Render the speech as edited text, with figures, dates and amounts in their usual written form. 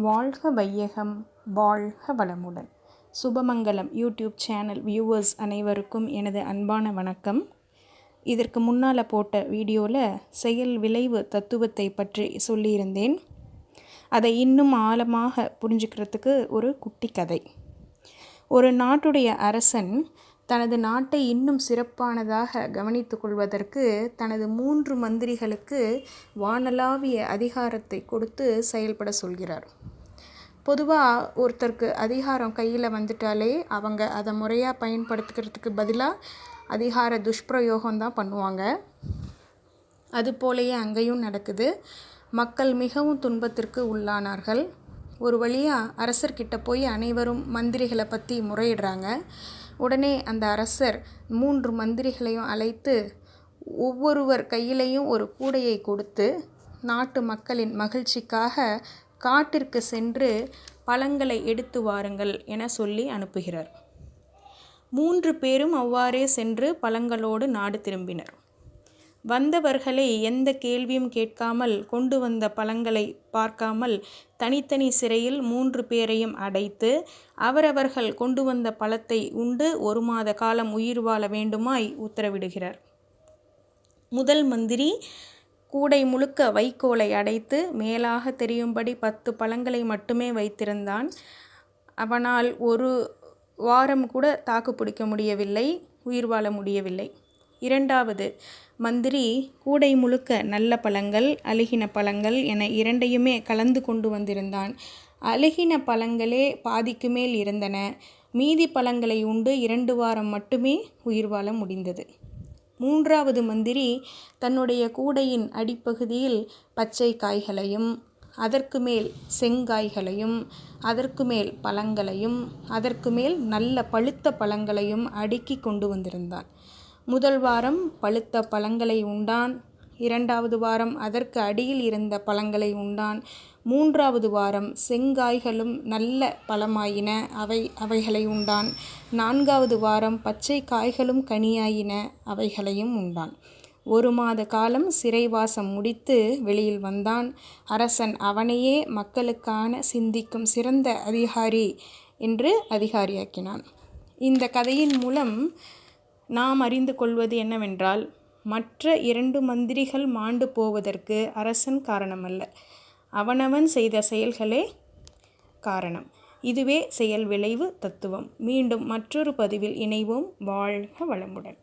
வாழ்க வையகம், வாழ்க வளமுடன். சுபமங்கலம் யூடியூப் சேனல் வியூவர்ஸ் அனைவருக்கும் எனது அன்பான வணக்கம். இதற்கு முன்னால் போட்ட வீடியோவில் செயல் விளைவு தத்துவத்தை பற்றி சொல்லியிருந்தேன். அதை இன்னும் ஆழமாக புரிஞ்சுக்கிறதுக்கு ஒரு குட்டி கதை. ஒரு நாட்டுடைய அரசன் தனது நாட்டை இன்னும் சிறப்பானதாக கவனித்து கொள்வதற்கு தனது 3 மந்திரிகளுக்கு வானளாவிய அதிகாரத்தை கொடுத்து செயல்பட சொல்கிறார். பொதுவாக ஒருத்தருக்கு அதிகாரம் கையில் வந்துட்டாலே அவங்க அதை முறையாக பயன்படுத்துக்கிறதுக்கு பதிலாக அதிகார துஷ்பிரயோகம் தான் பண்ணுவாங்க. அதுபோலேயே அங்கேயும் நடக்குது. மக்கள் மிகவும் துன்பத்திற்கு உள்ளானார்கள். ஒரு வழியாக அரசர்கிட்ட போய் அனைவரும் மந்திரிகளை பற்றி முறையிடுறாங்க. உடனே அந்த அரசர் 3 மந்திரிகளையும் அழைத்து ஒவ்வொருவர் கையிலையும் ஒரு கூடையை கொடுத்து நாட்டு மக்களின் மகிழ்ச்சிக்காக காட்டிற்கு சென்று பழங்களை எடுத்து வாருங்கள் என சொல்லி அனுப்புகிறார். 3 பேரும் அவ்வாறே சென்று பழங்களோடு நாடு திரும்பினர். வந்தவர்களை எந்த கேள்வியும் கேட்காமல், கொண்டு வந்த பழங்களை பார்க்காமல் தனித்தனி சிறையில் 3 பேரையும் அடைத்து அவரவர்கள் கொண்டு வந்த பழத்தை உண்டு 1 மாத காலம் உயிர் வாழ வேண்டுமாய் உத்தரவிடுகிறார். முதல் மந்திரி கூடை முழுக்க வைக்கோலை அடைத்து மேலாக தெரியும்படி 10 பழங்களை மட்டுமே வைத்திருந்தான். அவனால் 1 வாரம் கூட தாக்கு பிடிக்க முடியவில்லை, உயிர் வாழ முடியவில்லை. 2வது மந்திரி கூடை முழுக்க நல்ல பழங்கள், அழுகின பழங்கள் என 2யுமே கலந்து கொண்டு வந்திருந்தான். அழுகின பழங்களே பாதிக்கு மேல் இருந்தன. மீதி பழங்களை உண்டு 2 வாரம் மட்டுமே உயிர் வாழ முடிந்தது. 3வது மந்திரி தன்னுடைய கூடையின் அடிப்பகுதியில் பச்சை காய்களையும், அதற்கு மேல் செங்காய்களையும், அதற்கு மேல் பழங்களையும், அதற்கு மேல் நல்ல பழுத்த பழங்களையும் அடுக்கி கொண்டு வந்திருந்தான். முதல் வாரம் பழுத்த பழங்களை உண்டான். 2வது வாரம் அதற்கு அடியில் இருந்த பழங்களை உண்டான். 3வது வாரம் செங்காய்களும் நல்ல பழமாயின, அவைகளை உண்டான். 4வது வாரம் பச்சை காய்களும் கனியாயின, அவைகளையும் உண்டான். 1 மாத காலம் சிறைவாசம் முடித்து வெளியில் வந்தான். அரசன் அவனையே மக்களுக்கான சிந்திக்கும் சிறந்த அதிகாரி என்று அதிகாரியாக்கினான். இந்த கதையின் மூலம் நாம் அறிந்து கொள்வது என்னவென்றால், மற்ற 2 மந்திரிகள் மாண்டு போவதற்கு அரசன் காரணமல்ல, அவனவன் செய்த செயல்களே காரணம். இதுவே செயல் விளைவு தத்துவம். மீண்டும் மற்றொரு பதிவில் இணைவோம். வாழ்க வளமுடன்.